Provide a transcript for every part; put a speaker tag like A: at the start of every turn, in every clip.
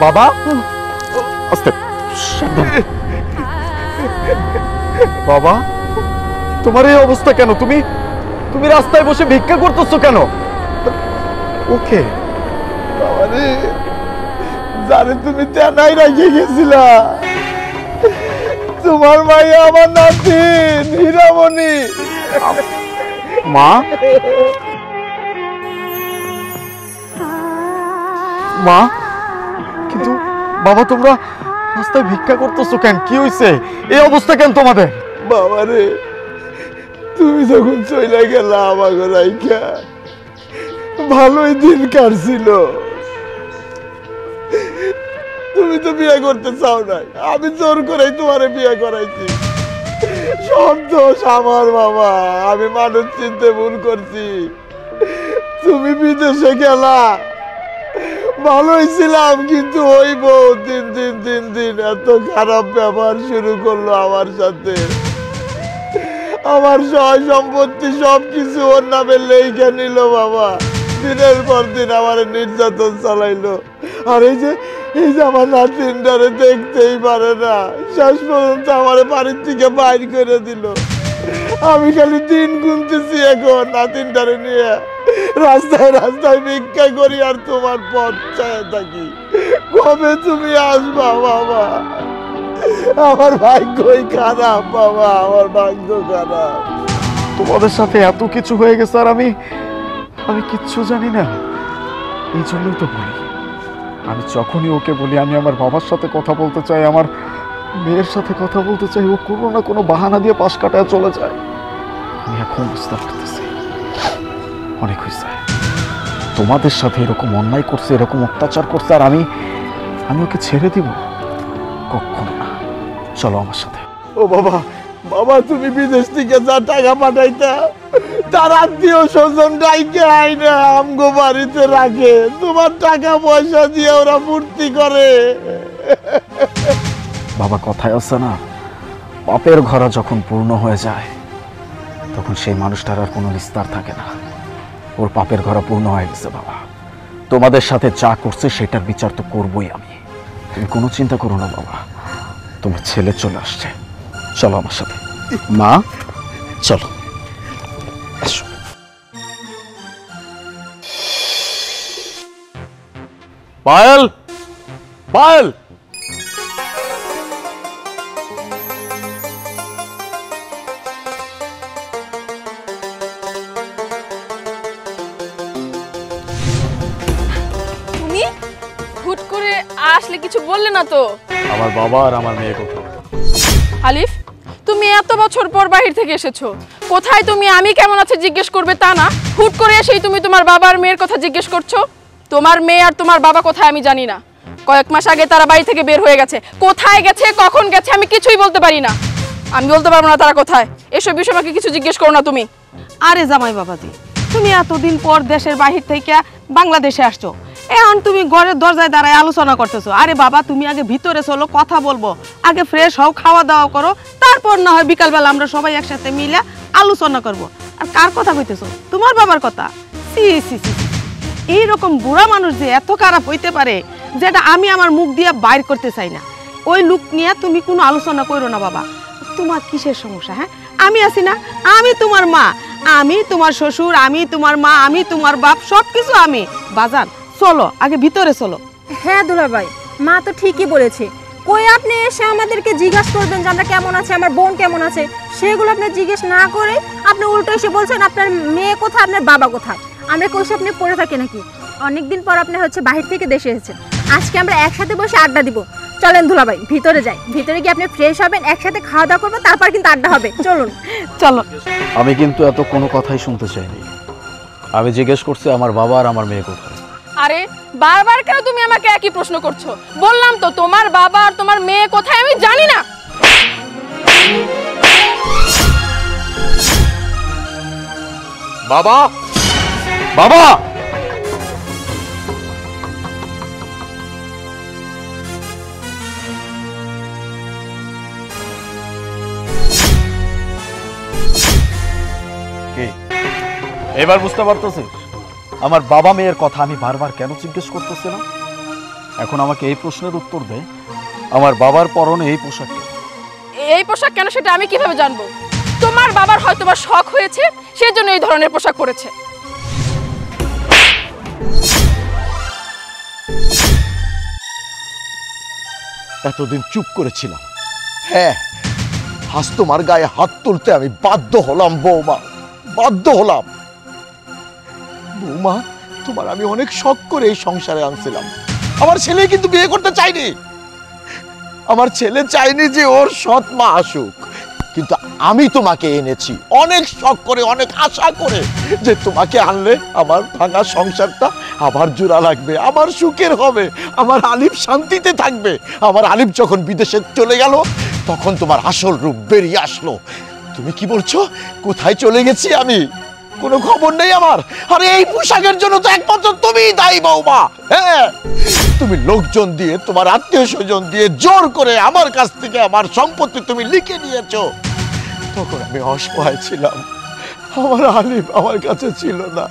A: বাবা আস্তে বাবা তোমার এই অবস্থা কেন? তুমি তুমি রাস্তায় বসে ভিক্ষা করতেছো কেন? ওকে
B: বাবারে জানে তুমি চেন্নাই রেখে গেছিলা তোমার ভাই আমার নাতিন হীরামণি।
A: মা মা কিন্তু বাবা তোমরা রাস্তায় ভিক্ষা করতেছো কেন? কি হয়েছে? এই অবস্থা কেন তোমাদের?
B: বাবারে তুমি যখন চলে গেলা আমাকে রাইখা ভালোই দিন কাটছিল। তুমি তো বিয়ে করতে চাও নাই, আমি জোর করেই তোমারে বিয়ে করাইছি। সব দোষ আমার বাবা, আমি মানুষ চিনতে ভুল করছি। তুমি বিদেশে গেলা ভালোই ছিলাম, কিন্তু ওই বউ দিন দিন দিন দিন এত খারাপ ব্যবহার শুরু করলো আমার সাথে। আমার সয় সম্পত্তি সবকিছু ওর নামে লেখা নিল বাবা। দিনের পর দিন আমার নির্যাতন চালাইলো। আর এই যে আমার নাতিনটারে দেখতেই পারে না, শেষ পর্যন্ত আমার বাড়ির থেকে বাইর করে দিল। আমি খালি দিন গুনতেছি এখন নাতিনটারে নিয়ে রাস্তায় রাস্তায় ভিক্ষা করি আর তোমার পথ চায় থাকি। কবে তুমি আসবা বাবা? আমার ভাগ্যই খারাপ বাবা, আমার ভাগ্য খারাপ।
A: তোমাদের সাথে এত কিছু হয়ে গেছে আর আমি কিচ্ছু জানি না। এই জন্যই তো বলি, আমি যখনই ওকে বলি আমি আমার বাবার সাথে কথা বলতে চাই, আমার মেয়ের সাথে কথা বলতে চাই, ও কোনো না কোনো বাহানা দিয়ে পাশ কাটায় চলে যায়। আমি এখন বুঝতে পারতেছি অনেক হয়েছে। তোমাদের সাথে এরকম অন্যায় করছে, এরকম অত্যাচার করছে, আর আমি ওকে ছেড়ে দিব? কখনো না। চলো আমার সাথে।
B: ও বাবা, বাবা তুমি বিদেশ থেকে যা টাকা পাঠাইতা তার আত্মীয় স্বজন ডাইকে আইনা আমগো বাড়িতে রাখে, তোমার টাকা পয়সা দিয়ে ওরা ফুর্তি করে।
A: বাবা কথায় আছে না, পাপের ঘরা যখন পূর্ণ হয়ে যায় তখন সেই মানুষটার আর কোনো নিস্তার থাকে না। ওর পাপের ঘরা পূর্ণ হয়ে গেছে বাবা। তোমাদের সাথে যা করছে সেটার বিচার তো করবই আমি। তুমি কোনো চিন্তা করো না বাবা, তোমার ছেলে চলে আসছে। চলো আমার সাথে। মা চলো। পায়েল, পায়েল,
C: তুমি হুট করে আসলে কিছু বললে না তো?
A: আমার বাবা আর আমার মেয়ে কোথায়?
C: আলিফ, তুমি এত বছর পর বাহির থেকে এসেছো, কোথায় তুমি আমি কেমন আছে জিজ্ঞেস করবে তা না, হুট করে এসেই তুমি তোমার বাবা আর মেয়ের কথা জিজ্ঞেস করছো। তোমার মেয়ে আর তোমার বাবা কোথায় আমি জানি না। কয়েক মাস আগে তারা বাড়ি থেকে বের হয়ে গেছে। কোথায় গেছে, কখন গেছে আমি কিছুই বলতে পারি না। আমি বলতে পারবো না তারা কোথায়। এসব বিষয়ে আমাকে কিছু জিজ্ঞেস করো না তুমি।
D: আরে জামাই বাবাজি, তুমি এতদিন পর দেশের বাহির থেকে বাংলাদেশে আসছো, এখন তুমি ঘরের দরজায় দাঁড়ায় আলোচনা করতেছো। আরে বাবা তুমি আগে ভিতরে চলো, কথা বলবো, আগে ফ্রেশ হও, খাওয়া দাওয়া করো, তারপর না হয় বিকালবেলা আমরা সবাই একসাথে মিলে আলোচনা করব। আর কার কথা কইতেছো? তোমার বাবার কথা? সি সি সি, এইরকম বুড়া মানুষ যে এত খারাপ হইতে পারে যেটা আমি আমার মুখ দিয়ে বাইর করতে চাই না। ওই লোক নিয়ে তুমি কোনো আলোচনা করো না বাবা। তোমার কিসের সমস্যা? হ্যাঁ, আমি আছি না, আমি তোমার মা, আমি তোমার শ্বশুর, আমি তোমার মা, আমি তোমার বাপ, সব কিছু আমি। বাজান চলো, আগে ভিতরে চলো।
E: হ্যাঁ দুলাভাই, মা তো ঠিকই বলেছে। কই আপনি এসে আমাদেরকে জিজ্ঞাসা করবেন যে আমরা কেমন আছে, আমার বোন কেমন আছে, সেগুলো আপনি জিজ্ঞেস না করে আপনি উল্টো এসে বলছেন আপনার মেয়ে কোথায়, আপনার বাবা কোথায়। আমরা কইসে আপনি পড়ে থাকি নাকি? অনেকদিন পর আপনি হচ্ছে বাহির থেকে দেশে এসেছেন, আজকে আমরা একসাথে বসে আড্ডা দিব। চলেন দুলাভাই ভিতরে যাই, ভিতরে গিয়ে আপনি ফ্রেশ হবেন, একসাথে খাওয়া দাওয়া করবেন, তারপর কিন্তু আড্ডা হবে। চলুন
D: চলো।
A: আমি কিন্তু এত কোনো কথাই শুনতে চাইনি। আমি জিজ্ঞেস করছি আমার বাবা আর আমার মেয়ে কোথায়।
C: আরে বারবার কেন তুমি আমাকে একই প্রশ্ন করছো? বললাম তো তোমার বাবা আর তোমার মেয়ে কোথায় আমি জানি না।
A: বাবা, বাবা, কি এবার বুঝতে পারতেছিস আমার বাবা মেয়ের কথা আমি বারবার কেন জিজ্ঞেস করতেছিলাম? এখন আমাকে এই প্রশ্নের উত্তর দে, আমার বাবার পরনে এই পোশাক কেন?
C: এই পোশাক কেন সেটা আমি কিভাবে জানবো? তোমার বাবার হয়তো বা শখ হয়েছে, সেই জন্য এই ধরনের পোশাক পরেছে।
B: এতদিন চুপ করেছিলাম, হ্যাঁ আজ তোমার গায়ে হাত তুলতে আমি বাধ্য হলাম বৌমা, বাধ্য হলাম। বৌমা, তোমার আমি অনেক শখ করে এই সংসারে আনছিলাম। আমার ছেলে কিন্তু বিয়ে করতে চাইনি, আমার ছেলে চাইনি যে ওর সৎ মা আসুক, কিন্তু আমি তোমাকে এনেছি অনেক শখ করে, অনেক আশা করে, যে তোমাকে আনলে আমার ভাঙা সংসারটা আবার জোড়া লাগবে, আমার সুখের হবে, আমার আলিফ শান্তিতে থাকবে। আমার আলিফ যখন বিদেশে চলে গেল তখন তোমার আসল রূপ বেরিয়ে আসলো। তুমি কি বলছো কোথায় চলে গেছি আমি? কোনো খবর নেই আমার। আরে এই পোশাকের জন্য তো একমাত্র তুমিই দায়ী বৌমা। হ্যাঁ, তুমি লোকজন দিয়ে, তোমার আত্মীয় স্বজন দিয়ে জোর করে আমার কাছ থেকে আমার সম্পত্তি তুমি লিখে নিয়েছো। তখন আমি অসহায় ছিলাম, আমার আলিফ আমার কাছে ছিল না,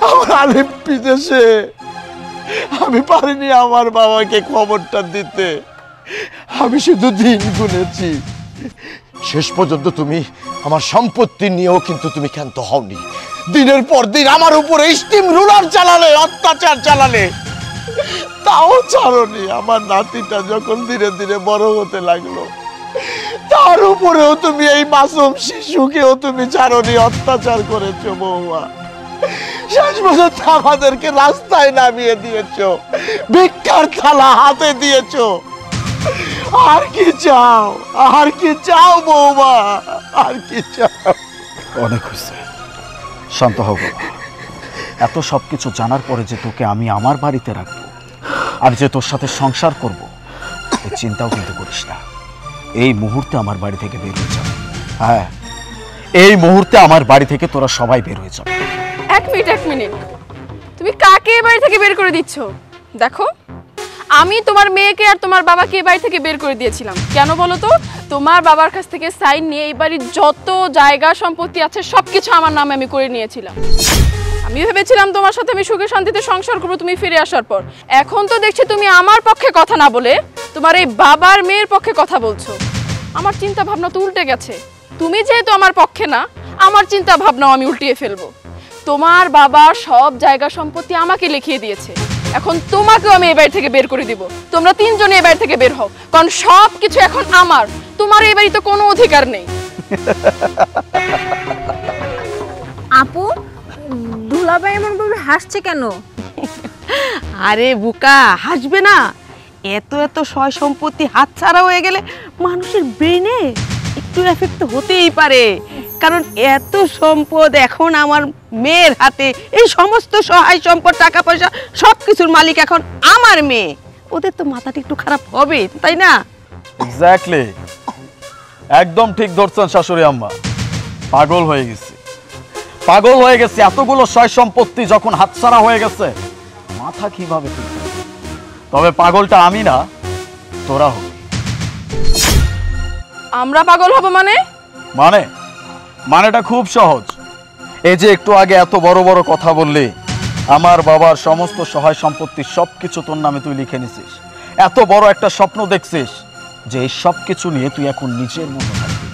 B: আমার আলিফ বিদেশে। আমি পারিনি আমার বাবাকে খবরটা দিতে, আমি শুধু দিন গুনেছি। শেষ পর্যন্ত তুমি আমার সম্পত্তি নিয়েও কিন্তু তুমি ক্ষান্ত হওনি। দিনের পর দিন আমার উপরে স্টিম রুলার চালালে, অত্যাচার চালালে, তাও ছাড়নি। আমার নাতিটা যখন ধীরে ধীরে বড় হতে লাগলো, তার উপরেও তুমি এই মাসুম শিশুকেও তুমি ছাড়নি, অত্যাচার করেছো বৌমা। শেষ পর্যন্ত আমাদেরকে রাস্তায় নামিয়ে দিয়েছো, ভিক্ষার থালা হাতে দিয়েছো। আর কি চাও, আর কি চাও বৌমা, আর কি চাও?
A: অনেক হয়েছে, শান্ত হও বাবা। এত সব কিছু জানার পরে যে তোকে আমি আমার বাড়িতে রাখবো আর যে তোর সাথে সংসার করব, এই চিন্তাও কিন্তু করিস না। এই মুহূর্তে আমার বাড়ি থেকে বের হয়ে যাবে। হ্যাঁ, এই মুহূর্তে আমার বাড়ি থেকে তোরা সবাই বের হয়ে যাবে।
C: এক মিনিট, তুমি কাকে এই বাড়ি থেকে বের করে দিচ্ছ? দেখো, আমি তোমার মেয়েকে আর তোমার বাবাকে এই বাড়ি থেকে বের করে দিয়েছিলাম। কেন বলো তো? তোমার বাবার কাছ থেকে সাইন নিয়ে এই বাড়ির যত জায়গা সম্পত্তি আছে সবকিছু আমার নামে আমি করে নিয়েছিলাম। আমি ভেবেছিলাম তোমার সাথে আমি সুখে শান্তিতে সংসার করবো তুমি ফিরে আসার পর। এখন তো দেখছি তুমি আমার পক্ষে কথা না বলে তোমার এই বাবার মেয়ের পক্ষে কথা বলছো। আমার চিন্তা ভাবনা তো উল্টে গেছে। তুমি যেহেতু আমার পক্ষে না, আমার চিন্তা ভাবনাও আমি উল্টিয়ে ফেলবো। তোমার বাবার সব জায়গা সম্পত্তি আমাকে লিখিয়ে দিয়েছে, এখন তোমাকেও আমি এই বাড়ি থেকে বের করে দিব। তোমরা তিনজনে এই বাড়ি থেকে বের হও, কারণ সব কিছু এখন আমার, তোমার এই বাড়িতে কোনো অধিকার নেই।
E: আপু, দুলাভাই এমন ভাবে হাসছে কেন?
D: আরে বুকা, হাসবে না? এত এত সয় সম্পত্তি হাতছাড়া হয়ে গেলে মানুষের ব্রেনে একটু এফেক্ট হতেই পারে। কারণ এত সম্পদ এখন আমার মেয়ের হাতে, এই সমস্ত সহায় সম্পদ, টাকা পয়সা সব কিছুর মালিক এখন আমার মেয়ে। ওদের তো মাথাটা একটু খারাপ হবে, তাই না?
A: এক্স্যাক্টলি, একদম ঠিক ধরছেন শাশুড়ি আম্মা। পাগল হয়ে গেছি, পাগল হয়ে গেছি। এতগুলো সয় সম্পত্তি যখন হাতছাড়া হয়ে গেছে, মাথা কিভাবে ঠিক থাকবে? তবে পাগলটা আমি না, তোরা হবে।
C: আমরা পাগল হব মানে?
A: মানেটা খুব সহজ। এই যে একটু আগে এত বড় বড় কথা বললি, আমার বাবার সমস্ত সহায় সম্পত্তি সবকিছু তোর নামে তুই লিখে নিছিস। এত বড় একটা স্বপ্ন দেখছিস যে এই সব কিছু নিয়ে তুই এখন নিজের মতো থাকবি,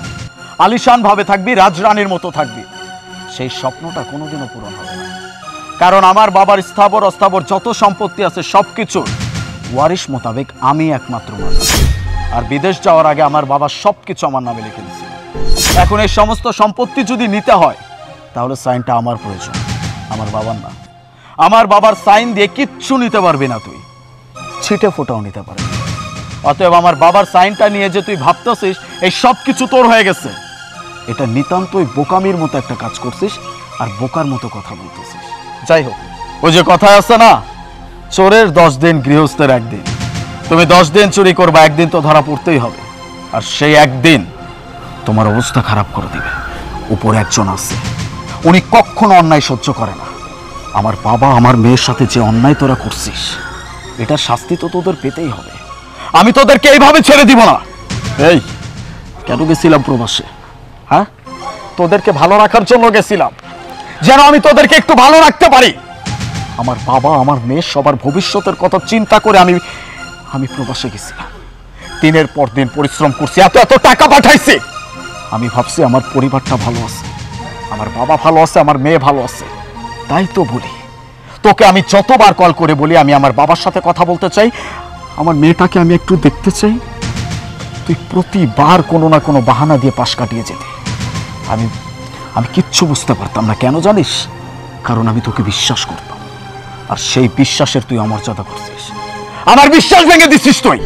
A: আলিশান ভাবে থাকবি, রাজরানীর মতো থাকবি। সেই স্বপ্নটা কোনোদিনও পূরণ হবে না। কারণ আমার বাবার স্থাবর অস্থাবর যত সম্পত্তি আছে সবকিছু ওয়ারিশ মোতাবেক আমি একমাত্র মালিক। আর বিদেশ যাওয়ার আগে আমার বাবা সবকিছু আমার নামে লিখে দিয়েছে। এখন এই সমস্ত সম্পত্তি যদি নিতে হয় তাহলে সাইনটা আমার প্রয়োজন, আমার বাবার না। আমার বাবার সাইন দিয়ে কিচ্ছু নিতে পারবি না তুই, ছিটে ফোটাও নিতে পারবি না। অতএব আমার বাবার সাইনটা নিয়ে যে তুই ভাবতেছিস এই সব কিছু তোর হয়ে গেছে, এটা নিতান্তই বোকামির মতো একটা কাজ করছিস আর বোকার মতো কথা বলতেছিস। যাই হোক, ওই যে কথায় আছে না, চোরের 10 দিন গৃহস্থের 1 দিন। তুমি 10 দিন চুরি করবা, একদিন তো ধরা পড়তেই হবে। আর সেই একদিন তোমার অবস্থা খারাপ করে দিবে। উপরে একজন আছে, উনি কখনো অন্যায় সহ্য করে না। আমার বাবা আমার মেয়ের সাথে যে অন্যায় তোরা করছিস, এটার শাস্তি তো তোদের পেতেই হবে। আমি তোদেরকে এইভাবে ছেড়ে দিব না। এই কেন গেছিলাম প্রবাসে? হ্যাঁ, তোদেরকে ভালো রাখার জন্য গেছিলাম, যেন আমি তোদেরকে একটু ভালো রাখতে পারি। আমার বাবা, আমার মেয়ে, সবার ভবিষ্যতের কথা চিন্তা করে আমি প্রবাসে গেছিলাম। দিনের পর দিন পরিশ্রম করছি, এত এত টাকা পাঠাইছি। আমি ভাবছি আমার পরিবারটা ভালো আছে, আমার বাবা ভালো আছে, আমার মেয়ে ভালো আছে। তাই তো বলি তোকে, আমি যতবার কল করে বলি আমি আমার বাবার সাথে কথা বলতে চাই, আমার মেয়েটাকে আমি একটু দেখতে চাই, তুই প্রতিবার কোনো না কোনো বাহানা দিয়ে পাশ কাটিয়ে যেতে। আমি কিচ্ছু বুঝতে পারতাম না, কেন জানিস? কারণ আমি তোকে বিশ্বাস করতাম, আর সেই বিশ্বাসের তুই অমর্যাদা করছিস, আমার বিশ্বাস ভেঙে দিচ্ছিস তুই।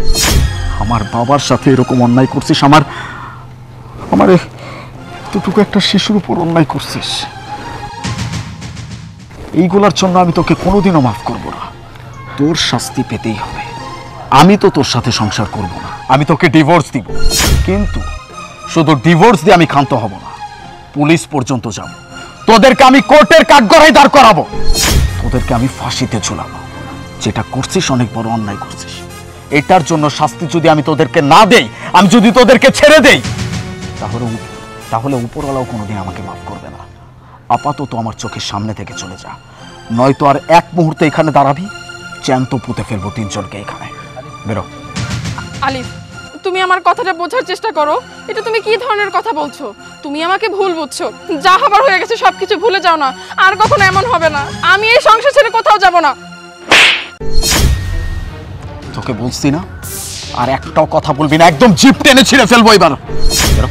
A: আমার বাবার সাথে এরকম অন্যায় করছিস, আমার এতটুকু একটা শিশুর উপর অন্যায় করছিস। এইগুলোর জন্য আমি তোকে কোনোদিনও মাফ করব না, তোর শাস্তি পেতেই হবে। আমি তো তোর সাথে সংসার করব না, আমি তোকে ডিভোর্স দিব। কিন্তু শুধু ডিভোর্স দিয়ে আমি ক্ষান্ত হব না, পুলিশ পর্যন্ত যাব, তোদেরকে আমি কোর্টের কাঠগড়ায় দাঁড় করাবো, তোদেরকে আমি ফাঁসিতে ঝুলাবো। যেটা করছিস অনেক বড় অন্যায় করছিস, এটার জন্য শাস্তি যদি আমি তোদেরকে না দেই, আমি যদি তোদেরকে ছেড়ে দেই, তাহলে উপরওয়ালাও কোনোদিন আমাকে মাফ করবে না। আপাতত আমার চোখের সামনে থেকে চলে যা, নয়তো আর এক মুহূর্তে এখানে দাঁড়াবি, জ্যান্ত পুঁতে ফেলবো তিনজনকে এখানে। বেরো।
C: আলিফ, তুমি আমার কথাটা বোঝার চেষ্টা করো। এটা তুমি কি ধরনের কথা বলছো? তুমি আমাকে ভুল বুঝছো, যা হবার হয়ে গেছে সবকিছু ভুলে যাও না, আর কখনো এমন হবে না। আমি এই সংসার ছেড়ে কোথাও যাব না।
A: তোকে বলছি না, আর একটাও কথা বলবি না, একদম জিপ টেনে ছিঁড়ে ফেলবো এবার। বেরো।